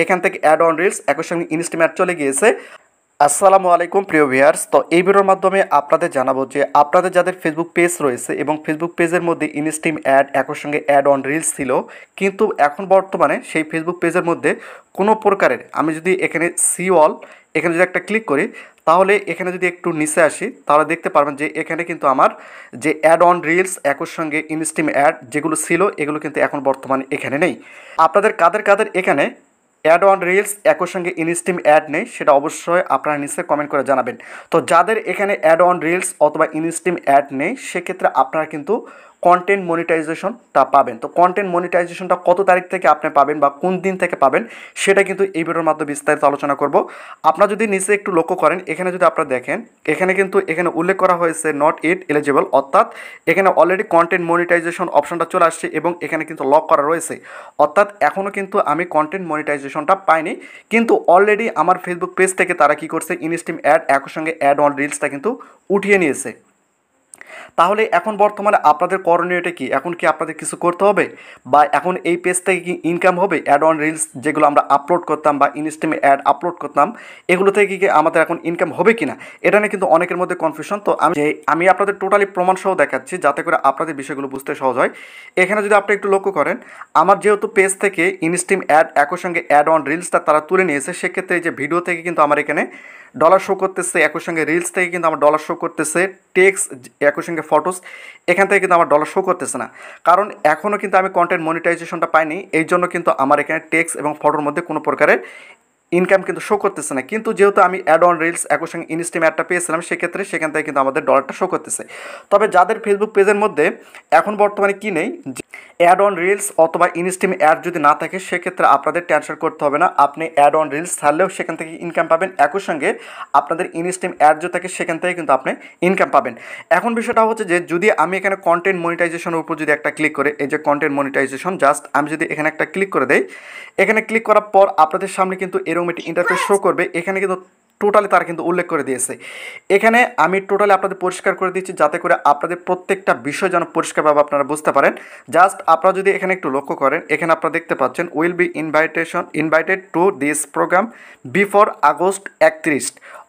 এখান থেকে add on reels একই সঙ্গে ইনস্টিম অ্যাড চলে গিয়েছে। আসসালামু আলাইকুম প্রিয় ভিউয়ার্স, তো এই ভিডিওর মাধ্যমে আপনাদের জানাবো যে আপনাদের যাদের ফেসবুক পেজ রয়েছে এবং ফেসবুক পেজের মধ্যে ইনস্টিম অ্যাড একই সঙ্গে অ্যাড অন রিলস ছিল, কিন্তু এখন বর্তমানে সেই ফেসবুক পেজের মধ্যে কোনো প্রকারের আমি যদি এখানে সি অল এখানে যদি একটা ক্লিক করি, তাহলে এখানে যদি একটু নিচে আসি তাহলে দেখতে পারবেন যে এখানে কিন্তু আমার যে অ্যাড অন রিলস একই সঙ্গে ইনস্টিম অ্যাড যেগুলো ছিল এগুলো কিন্তু এখন বর্তমানে এখানে নেই। আপনাদের কাদের কাদের এখানে অ্যাড অন রিলস একই সঙ্গে ইনস্টিম অ্যাড নেই সেটা অবশ্যই আপনারা নিচে কমেন্ট করে জানাবেন। তো যাদের এখানে অ্যাড অন রিলস অথবা ইনস্টিম অ্যাড নেই সেক্ষেত্রে আপনারা কিন্তু কন্টেন্ট মনিটাইজেশনটা পাবেন। তো কন্টেন্ট মনিটাইজেশনটা কত তারিখ থেকে আপনি পাবেন বা কোন দিন থেকে পাবেন সেটা কিন্তু এই ভিডিওর মাধ্যমে বিস্তারিত আলোচনা করব। আপনারা যদি নিচে একটু লক্ষ্য করেন, এখানে যদি আপনারা দেখেন এখানে কিন্তু এখানে উল্লেখ করা হয়েছে নট ইট এলিজিবল, অর্থাৎ এখানে অলরেডি কন্টেন্ট মনিটাইজেশন অপশনটা চলে আসছে এবং এখানে কিন্তু লক করা রয়েছে, অর্থাৎ এখনও কিন্তু আমি কন্টেন্ট মনিটাইজেশনটা পাইনি। কিন্তু অলরেডি আমার ফেসবুক পেজ থেকে তারা কী করছে, ইনস্টিম অ্যাড একই সঙ্গে অ্যাড অন রিলসটা কিন্তু উঠিয়ে নিয়েছে। তাহলে এখন বর্তমানে আপনাদের করণীয়টা কি? এখন কি আপনাদের কিছু করতে হবে বা এখন এই পেজ থেকে কি ইনকাম হবে? অ্যাড অন রিলস যেগুলো আমরা আপলোড করতাম বা ইনস্টিমে অ্যাড আপলোড করতাম এগুলো থেকে কি আমাদের এখন ইনকাম হবে কি না, এটা নিয়ে কিন্তু অনেকের মধ্যে কনফিউশন। তো আমি আপনাদের টোটালি প্রমাণ সহ দেখাচ্ছি যাতে করে আপনাদের বিষয়গুলো বুঝতে সহজ হয়। এখানে যদি আপনি একটু লক্ষ্য করেন, আমার যেহেতু পেজ থেকে ইনস্টিম অ্যাড একই সঙ্গে অ্যাড অন রিলসটা তারা তুলে নিয়েছে, সেক্ষেত্রে এই যে ভিডিও থেকে কিন্তু আমার এখানে ডলার শো করতেছে, একই সঙ্গে রিলস থেকে কিন্তু আমার ডলার শো করতেছে, টেক্সট একই সঙ্গে ফটোস এখান থেকে কিন্তু আমার ডলার শো করতেছে না, কারণ এখনও কিন্তু আমি কন্টেন্ট মনিটাইজেশনটা পাইনি। এই জন্য কিন্তু আমার এখানে টেক্সট এবং ফটোর মধ্যে কোনো প্রকারের ইনকাম কিন্তু শো করতেছে না। কিন্তু যেহেতু আমি অ্যাড অন রিলস একই সঙ্গে ইনস্টিম অ্যাডটা পেয়েছিলাম সেক্ষেত্রে সেখান থেকে কিন্তু আমাদের ডলারটা শো করতেছে। তবে যাদের ফেসবুক পেজের মধ্যে এখন বর্তমানে কি নেই, অ্যাড অন রিলস অথবা ইনস্টিম অ্যাড যদি না থাকে সেক্ষেত্রে আপনাদের টেনশন করতে হবে না, আপনি অ্যাড অন রিলস ছাড়লেও সেখান থেকে ইনকাম পাবেন, একই সঙ্গে আপনাদের ইনস্টিম অ্যাড যদি থাকে সেখান থেকে কিন্তু আপনি ইনকাম পাবেন। এখন বিষয়টা হচ্ছে যে যদি আমি এখানে কন্টেন্ট মনিটাইজেশনের উপর যদি একটা ক্লিক করে, এই যে কন্টেন্ট মনিটাইজেশন জাস্ট আমি যদি এখানে একটা ক্লিক করে দেই, এখানে ক্লিক করার পর আপনাদের সামনে কিন্তু এরকম একটি ইন্টারফেস শো করবে। এখানে কিন্তু টোটালি তারা কিন্তু উল্লেখ করে দিয়েছে। এখানে আমি টোটালি আপনাদের পরিষ্কার করে দিচ্ছি যাতে করে আপনাদের প্রত্যেকটা বিষয় যেন পরিষ্কারভাবে আপনারা বুঝতে পারেন। জাস্ট আপনারা যদি এখানে একটু লক্ষ্য করেন, এখানে আপনারা দেখতে পাচ্ছেন will be invited to this programme before August 31,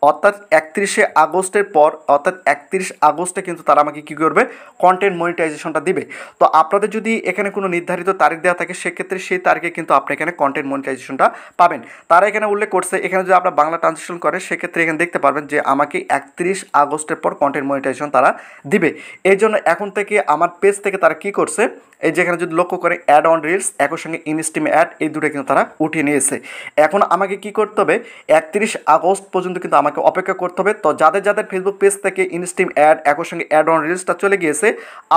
অর্থাৎ 31শে আগস্টের পর, অর্থাৎ 31 আগস্টে কিন্তু তারা আমাকে কী করবে, কন্টেন্ট মনিটাইজেশনটা দিবে। তো আপনাদের যদি এখানে কোনো নির্ধারিত তারিখ দেওয়া থাকে সেক্ষেত্রে সেই তারিখে কিন্তু আপনি এখানে কন্টেন্ট মনিটাইজেশনটা পাবেন। তারা এখানে উল্লেখ করছে, এখানে যদি আপনার বাংলা ট্রান্সলেশন করে সেক্ষেত্রে এখানে দেখতে পারবেন যে আমাকে 31 আগস্টের পর কন্টেন্ট মনিটাইজেশন তারা দিবে। এই জন্য এখন থেকে আমার পেজ থেকে তারা কী করছে, এই যেখানে যদি লক্ষ্য করে অ্যাড অন রিলস একই সঙ্গে ইনস্টিম অ্যাড এই দুটো কিন্তু তারা উঠিয়ে নিয়েছে। এখন আমাকে কি করতে হবে, 31 আগস্ট পর্যন্ত কিন্তু আমাকে অপেক্ষা করতে হবে। তো যাদের যাদের ফেসবুক পেজ থেকে ইনস্টিম অ্যাড একই সঙ্গে অ্যাড অন রিলসটা চলে গিয়েছে,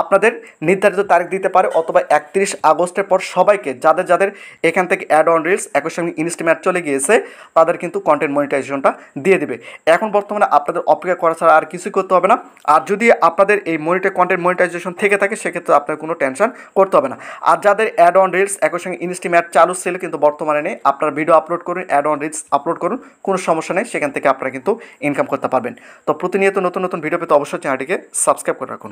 আপনাদের নির্ধারিত তারিখ দিতে পারে অথবা 31 আগস্টের পর সবাইকে যাদের যাদের এখান থেকে অ্যাড অন রিলস একই সঙ্গে ইনস্টিম অ্যাড চলে গিয়েছে তাদের কিন্তু কন্টেন্ট মনিটাইজেশনটা দিয়ে দিবে। এখন বর্তমানে আপনাদের অপেক্ষা করা ছাড়া আর কিছুই করতে হবে না। আর যদি আপনাদের এই কন্টেন্ট মনিটাইজেশন থেকে থাকে সেক্ষেত্রে আপনার কোনো টেনশন করতে হবে না। আর যাদের অ্যাড অন রিলস একই সঙ্গে ইনস্টিম অ্যাড চালু ছিল কিন্তু বর্তমানে নেই, আপনারা ভিডিও আপলোড করুন, অ্যাড অন রিলস আপলোড করুন, কোনো সমস্যা নেই, সেখান থেকে আপনারা কিন্তু ইনকাম করতে পারবেন। তো প্রতিনিয়ত নতুন নতুন ভিডিও পেতে অবশ্যই চ্যানেলটিকে সাবস্ক্রাইব করে রাখুন।